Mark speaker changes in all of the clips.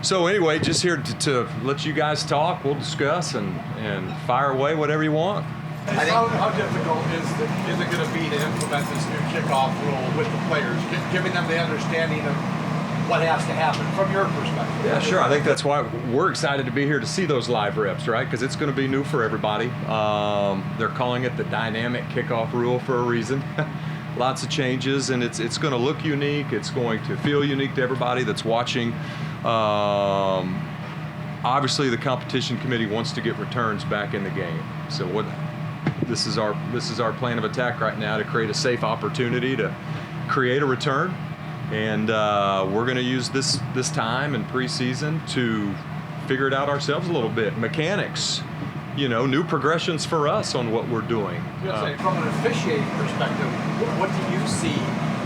Speaker 1: So anyway, just here to let you guys talk. We'll discuss and fire away whatever you want.
Speaker 2: How difficult is it going to be to implement this new kickoff rule with the players, giving them the understanding of what has to happen from your perspective?
Speaker 1: Yeah, sure. I think that's why we're excited to be here to see those live reps, right? Because it's going to be new for everybody. They're calling it the Dynamic Kickoff rule for a reason. Lots of changes, and it's going to look unique. It's going to feel unique to everybody that's watching. Obviously, the competition committee wants to get returns back in the game. So this is our plan of attack right now, to create a safe opportunity to create a return. And we're going to use this time in preseason to figure it out ourselves a little bit. Mechanics, new progressions for us on what we're doing.
Speaker 2: From an officiating perspective, what do you see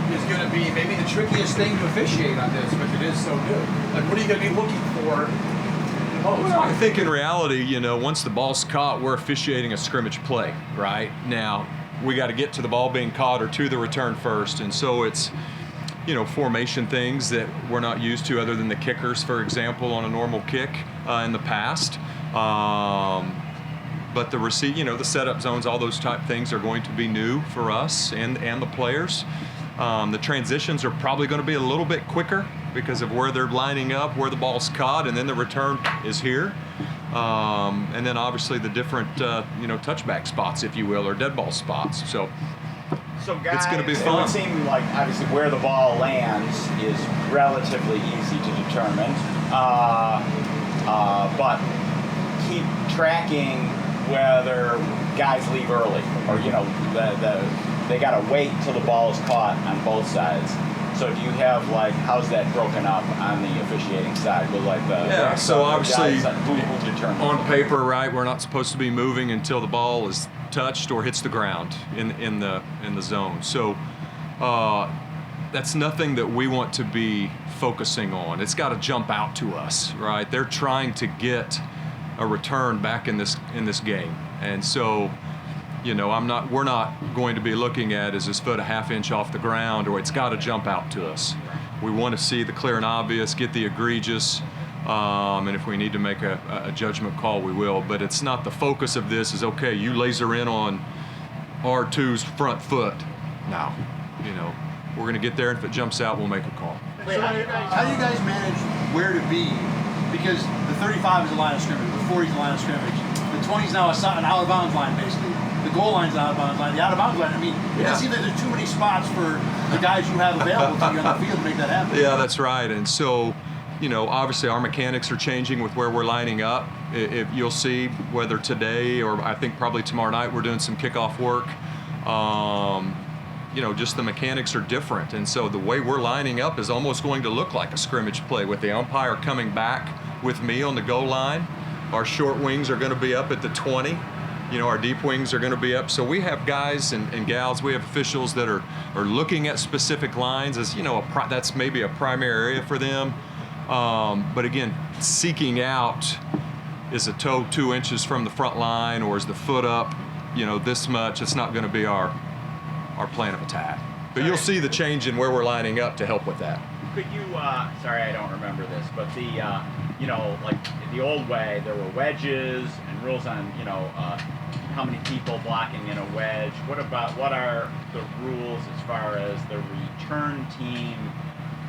Speaker 2: is going to be maybe the trickiest thing to officiate on this, but it is so new? Like, what are you going to be looking for the most?
Speaker 1: Well, I think in reality, once the ball's caught, we're officiating a scrimmage play, right? Now, we got to get to the ball being caught or to the return first, and so it's formation things that we're not used to, other than the kickers, for example, on a normal kick in the past. But the the setup zones, all those type things are going to be new for us and the players. The transitions are probably going to be a little bit quicker because of where they're lining up, where the ball's caught, and then the return is here. And then obviously the different touchback spots, if you will, or dead ball spots. So
Speaker 3: guys,
Speaker 1: it's going to be fun.
Speaker 3: It would seem like obviously where the ball lands is relatively easy to determine, but keep tracking whether guys leave early, or they got to wait till the ball is caught on both sides. So do you have how's that broken up on the officiating side with
Speaker 1: so obviously
Speaker 3: who determines
Speaker 1: on paper, right? We're not supposed to be moving until the ball is touched or hits the ground in the zone. So that's nothing that we want to be focusing on. It's got to jump out to us, right? They're trying to get a return back in this game, and so we're not going to be looking at is his foot a half inch off the ground, or it's got to jump out to us. We want to see the clear and obvious, get the egregious, and if we need to make a judgment call, we will. But it's not the focus of this is, okay, you laser in on R2's front foot. Now, we're going to get there, and if it jumps out, we'll make a call.
Speaker 4: So how do you guys manage where to be? Because the 35 is a line of scrimmage, the 40 is a line of scrimmage, the 20 is now an out of bounds line, basically. The goal line's an out of bounds line, the out of bounds line. I mean, it doesn't seem that there's too many spots for the guys you have available to you on the field to make that happen.
Speaker 1: Yeah, that's right. And so, obviously our mechanics are changing with where we're lining up. If you'll see whether today or I think probably tomorrow night we're doing some kickoff work. Just the mechanics are different. And so the way we're lining up is almost going to look like a scrimmage play with the umpire coming back with me on the goal line. Our short wings are going to be up at the 20. Our deep wings are going to be up. So we have guys and gals, we have officials that are looking at specific lines as, that's maybe a primary area for them. But again, seeking out, is a toe 2 inches from the front line, or is the foot up, this much? It's not going to be our plan of attack. But you'll see the change in where we're lining up to help with that.
Speaker 3: Could you, sorry I don't remember this, but like the old way, there were wedges and rules on, how many people blocking in a wedge. What are the rules as far as the return team,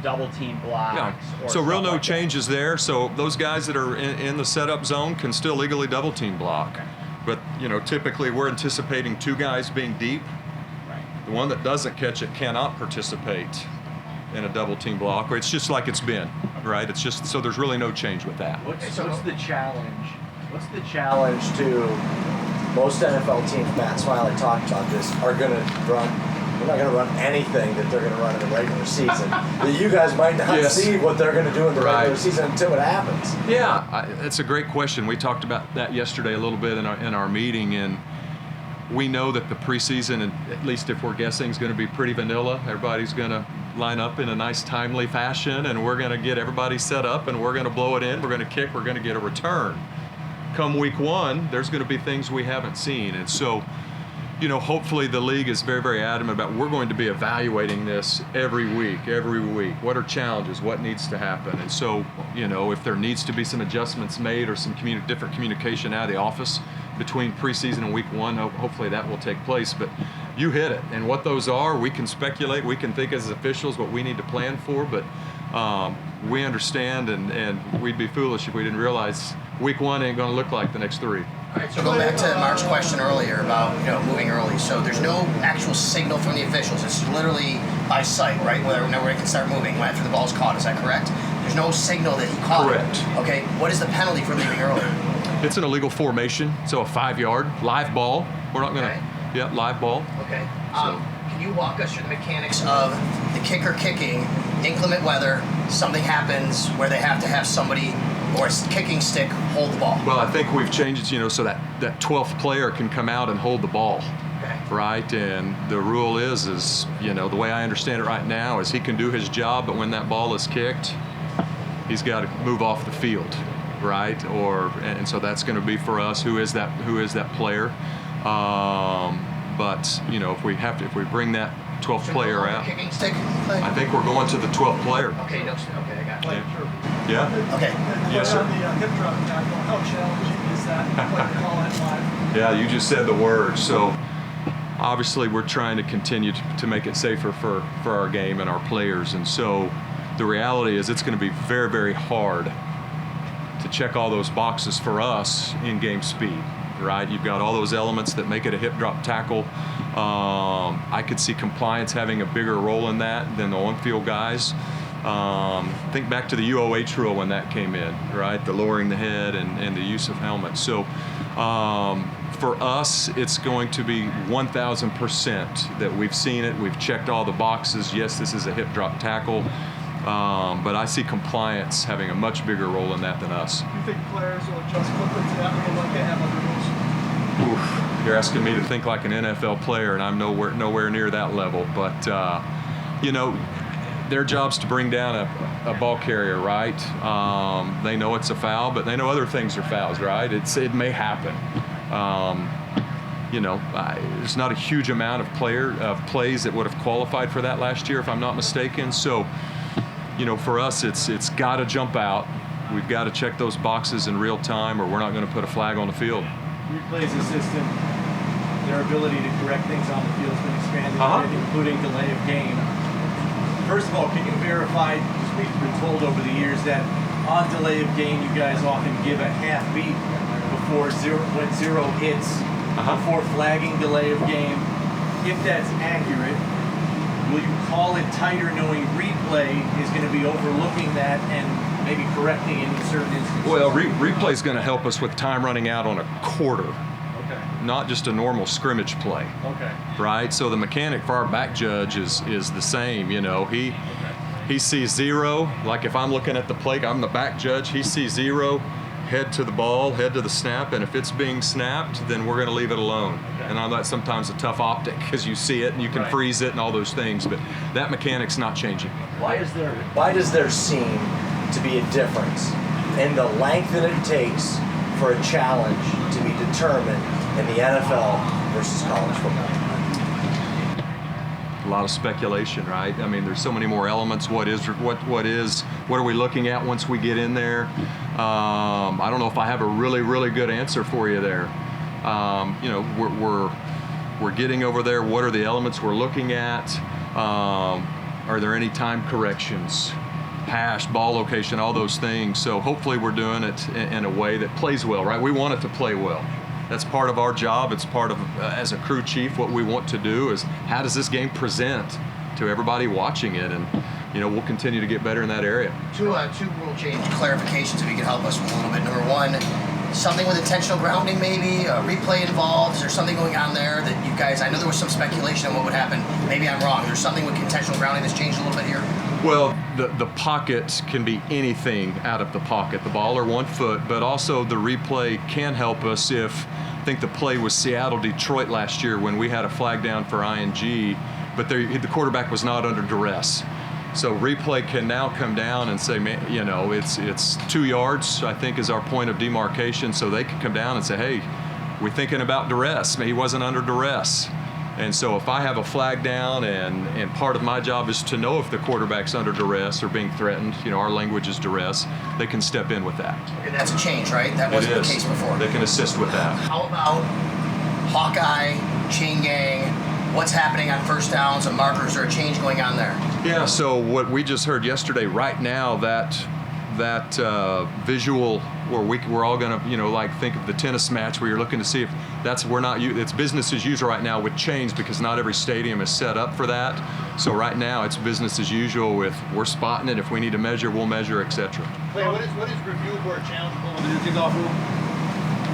Speaker 3: double team blocks?
Speaker 1: Yeah. So real no changes there. So those guys that are in the setup zone can still legally double team block.
Speaker 3: Okay.
Speaker 1: But, typically we're anticipating two guys being deep.
Speaker 3: Right.
Speaker 1: The one that doesn't catch it cannot participate in a double team block, or it's just like it's been, right? It's just, so there's really no change with that.
Speaker 5: What's the challenge? What's the challenge to most NFL teams? Matt Smiley talked about this. Are going to run. They're not going to run anything that they're going to run in the regular season. You guys might not see what they're going to do in the regular season until it happens.
Speaker 1: Yeah, that's a great question. We talked about that yesterday a little bit in our meeting, and we know that the preseason, and at least if we're guessing, is going to be pretty vanilla. Everybody's going to line up in a nice, timely fashion, and we're going to get everybody set up, and we're going to blow it in. We're going to kick. We're going to get a return. Come week one, there's going to be things we haven't seen, and so hopefully the league is very, very adamant about we're going to be evaluating this every week. What are challenges? What needs to happen? And so, if there needs to be some adjustments made or some different communication out of the office between preseason and week 1, hopefully that will take place. But you hit it. And what those are, we can speculate. We can think as officials what we need to plan for. But we understand, and we'd be foolish if we didn't realize week 1 ain't going to look like the next 3.
Speaker 6: All right, so going back to Mark's question earlier about moving early. So there's no actual signal from the officials. It's literally by sight, right? Where it can start moving after the ball's caught. Is that correct? There's no signal that he caught
Speaker 1: Correct.
Speaker 6: it. Okay. What is the penalty for leaving early?
Speaker 1: It's an illegal formation, so a 5-yard live ball. We're not going to.
Speaker 6: Okay.
Speaker 1: Yeah, live ball.
Speaker 6: Okay.
Speaker 1: So-
Speaker 6: Can you walk us through the mechanics of the kicker kicking, inclement weather, something happens where they have to have somebody or a kicking stick hold the ball?
Speaker 1: Well, I think we've changed it, so that 12th player can come out and hold the ball,
Speaker 6: Okay.
Speaker 1: right? And the rule is the way I understand it right now is he can do his job, but when that ball is kicked, he's got to move off the field, right? And so that's going to be for us. Who is that player? But if we bring that 12th
Speaker 6: So
Speaker 1: player
Speaker 6: no
Speaker 1: out,
Speaker 6: kicking stick play?
Speaker 1: I think we're going to the 12th player.
Speaker 6: Okay, no, okay, I got it.
Speaker 1: Yeah.
Speaker 6: Okay.
Speaker 1: Yes, sir.
Speaker 7: On the hip drop tackle, how challenging is that? Like, call it live.
Speaker 1: Yeah, you just said the word. So obviously we're trying to continue to make it safer for our game and our players. And so the reality is it's going to be very, very hard to check all those boxes for us in game speed, right? You've got all those elements that make it a hip drop tackle. I could see compliance having a bigger role in that than the on-field guys. Think back to the UOH rule when that came in, right? The lowering the head and the use of helmets. So for us, it's going to be 1,000% that we've seen it. We've checked all the boxes. Yes, this is a hip drop tackle. But I see compliance having a much bigger role in that than us.
Speaker 7: Do you think players will adjust quickly to that rule like they have other rules?
Speaker 1: Oof, you're asking me to think like an NFL player, and I'm nowhere near that level. But their job's to bring down a ball carrier, right? They know it's a foul, but they know other things are fouls, right? It may happen. There's not a huge amount of plays that would have qualified for that last year, if I'm not mistaken. So, for us, it's got to jump out. We've got to check those boxes in real time, or we're not going to put a flag on the field.
Speaker 8: Replays assistant, their ability to correct things on the field has been expanded, including delay of game. First of all, can you verify, because we've been told over the years that on delay of game, you guys often give a half beat when zero hits, before flagging delay of game. If that's accurate, will you call it tighter knowing replay is going to be overlooking that and maybe correcting in certain instances?
Speaker 1: Well, replay is going to help us with time running out on a quarter,
Speaker 8: Okay.
Speaker 1: not just a normal scrimmage play.
Speaker 8: Okay.
Speaker 1: Right? So the mechanic for our back judge is the same. He sees 0. Like if I'm looking at the plate, I'm the back judge. He sees 0, head to the ball, head to the snap, and if it's being snapped, then we're going to leave it alone.
Speaker 8: Okay.
Speaker 1: And I know that's sometimes a tough optic because you see it and you can
Speaker 8: Right.
Speaker 1: freeze it and all those things, but that mechanic's not changing.
Speaker 5: Why does there seem to be a difference in the length that it takes for a challenge to be determined in the NFL versus college football?
Speaker 1: A lot of speculation, right? I mean, there's so many more elements. What are we looking at once we get in there? I don't know if I have a really, really good answer for you there. We're getting over there. What are the elements we're looking at? Are there any time corrections? Hash, ball location, all those things. So hopefully we're doing it in a way that plays well, right? We want it to play well. That's part of our job. It's part of, as a crew chief, what we want to do is how does this game present to everybody watching it? And, we'll continue to get better in that area.
Speaker 6: Two rule change clarifications if you could help us with a little bit. Number one, something with intentional grounding maybe, a replay involved. Is there something going on there that you guys, I know there was some speculation on what would happen. Maybe I'm wrong. Is there something with intentional grounding that's changed a little bit here?
Speaker 1: Well, the pocket can be anything out of the pocket, the ball or 1 foot, but also the replay can help us if, I think the play was Seattle-Detroit last year when we had a flag down for ING, but the quarterback was not under duress. So replay can now come down and say, man, it's 2 yards, I think, is our point of demarcation. So they can come down and say, hey, We're thinking about duress. He wasn't under duress. And so if I have a flag down and part of my job is to know if the quarterback's under duress or being threatened, our language is duress, they can step in with that.
Speaker 6: Okay, that's a change, right? That wasn't the case before.
Speaker 1: They can assist with that.
Speaker 6: How about Hawkeye, chain gang? What's happening on first downs and markers? Or a change going on there?
Speaker 1: Yeah, so what we just heard yesterday, right now, that visual where we're all going to, like think of the tennis match where you're looking to see if it's business as usual right now with chains because not every stadium is set up for that. So right now it's business as usual with we're spotting it. If we need to measure, we'll measure, etc.
Speaker 4: Clay, what is reviewable or challengeable with the new kickoff rule?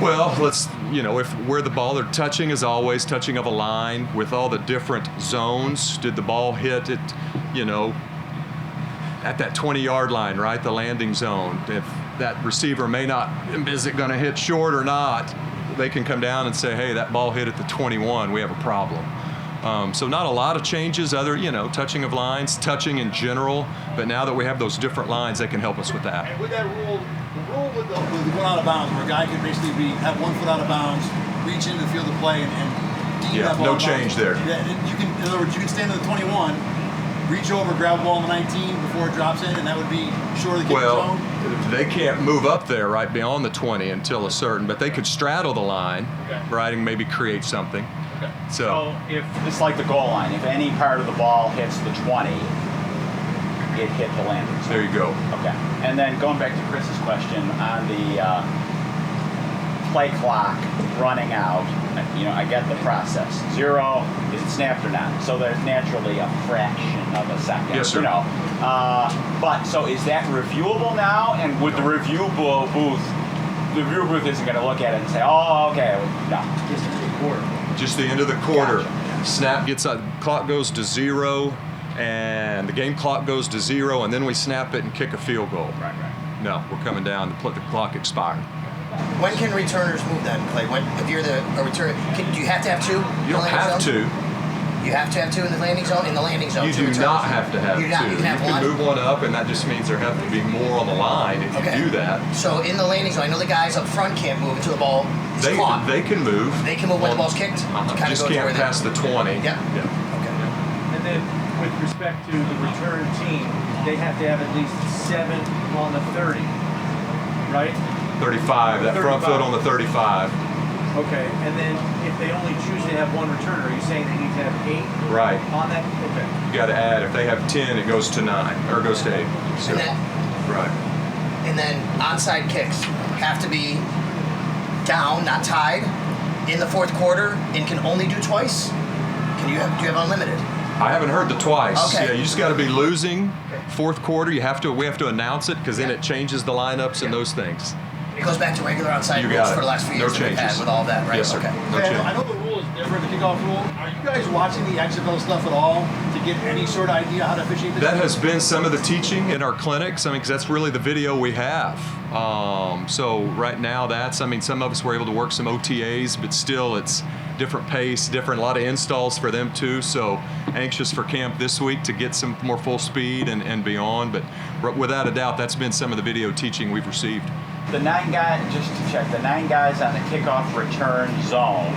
Speaker 1: Well, let's, if where the ball they're touching is always touching of a line with all the different zones. Did the ball hit it, at that 20-yard line, right? The landing zone. If that receiver may not, is it going to hit short or not? They can come down and say, hey, that ball hit at the 21. We have a problem. So not a lot of changes, other, touching of lines, touching in general. But now that we have those different lines, they can help us with that.
Speaker 4: And with that rule, the rule with the going out of bounds, where a guy can basically have 1 foot out of bounds, reach into the field of play, and deem that ball
Speaker 1: no
Speaker 4: out of
Speaker 1: change
Speaker 4: bounds.
Speaker 1: there.
Speaker 4: In other words, you can stand in the 21, reach over, grab the ball in the 19 before it drops in, and that would be short of the kick zone?
Speaker 1: They can't move up there right beyond the 20 until a certain, but they could straddle the line, right, and maybe create something.
Speaker 3: Okay.
Speaker 1: So
Speaker 3: if it's like the goal line, if any part of the ball hits the 20, it hit the landing zone.
Speaker 1: there you go.
Speaker 3: Okay. And then going back to Chris's question on the play clock running out, I get the process. 0, is it snapped or not? So there's naturally a fraction of a second.
Speaker 1: Yes, sir.
Speaker 3: But so is that reviewable now? And would the review booth isn't going to look at it and say, oh, okay, no.
Speaker 4: Just into the quarter.
Speaker 1: Just the end of the quarter.
Speaker 3: Gotcha.
Speaker 1: Snap gets clock goes to 0, and the game clock goes to 0, and then we snap it and kick a field goal.
Speaker 3: Right.
Speaker 1: No, we're coming down. The clock expired.
Speaker 6: When can returners move then, Clay? If you're a returner, do you have to have 2?
Speaker 1: You don't have to.
Speaker 6: You have to have 2 in the landing zone? In the landing zone,
Speaker 1: You
Speaker 6: 2
Speaker 1: do
Speaker 6: returners.
Speaker 1: not have to have 2.
Speaker 6: You can have
Speaker 1: you can
Speaker 6: 1?
Speaker 1: move one up, and that just means there have to be more on the line if you do that.
Speaker 6: So in the landing zone, I know the guys up front can't move until the ball is caught.
Speaker 1: They can move.
Speaker 6: They can move when the ball's kicked? To kind
Speaker 1: Just
Speaker 6: of go to
Speaker 1: can't
Speaker 6: where
Speaker 1: pass the 20.
Speaker 6: Yeah. Okay.
Speaker 8: And then with respect to the return team, they have to have at least 7 on the 30, right?
Speaker 1: 35. That front
Speaker 8: 35.
Speaker 1: foot on the 35.
Speaker 8: Okay, and then if they only choose to have 1 returner, are you saying they need to have 8
Speaker 1: Right.
Speaker 8: on that? Okay.
Speaker 1: You got to add. If they have 10, it goes to 9 or goes to 8. So, right.
Speaker 6: And then onside kicks have to be down, not tied, in the 4th quarter, and can only do twice. Do you have unlimited?
Speaker 1: I haven't heard the twice.
Speaker 6: Okay.
Speaker 1: Yeah, you just got to be losing 4th quarter. We have to announce it because then it changes the lineups and those things.
Speaker 6: It goes back to regular onside
Speaker 1: You
Speaker 6: rules
Speaker 1: got it.
Speaker 6: for the last few
Speaker 1: No
Speaker 6: years that we've had
Speaker 1: changes.
Speaker 6: with all that, right?
Speaker 1: Yes, sir.
Speaker 6: Okay.
Speaker 1: No
Speaker 4: Okay,
Speaker 1: change.
Speaker 4: I know the rule is different, the kickoff rule. Are you guys watching the XFL stuff at all to get any sort of idea how to officiate this?
Speaker 1: That has been some of the teaching in our clinics. Because that's really the video we have. So right now some of us were able to work some OTAs, but still it's different pace, a lot of installs for them too. So anxious for camp this week to get some more full speed and beyond. But without a doubt, that's been some of the video teaching we've received.
Speaker 3: The 9 guys, just to check, the 9 guys on the kickoff return zone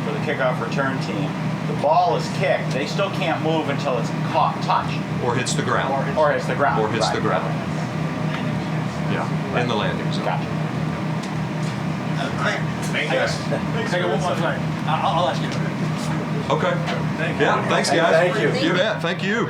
Speaker 3: for the kickoff return team, the ball is kicked. They still can't move until it's touched.
Speaker 1: Or hits the ground.
Speaker 3: Or hits the ground.
Speaker 1: Or hits
Speaker 3: right.
Speaker 1: the ground. Yeah, in the landing zone.
Speaker 3: Gotcha.
Speaker 4: I got one more time. I'll ask you.
Speaker 1: Okay.
Speaker 8: Thank you.
Speaker 1: Yeah, thanks guys.
Speaker 3: Thank you.
Speaker 1: You bet. Thank you.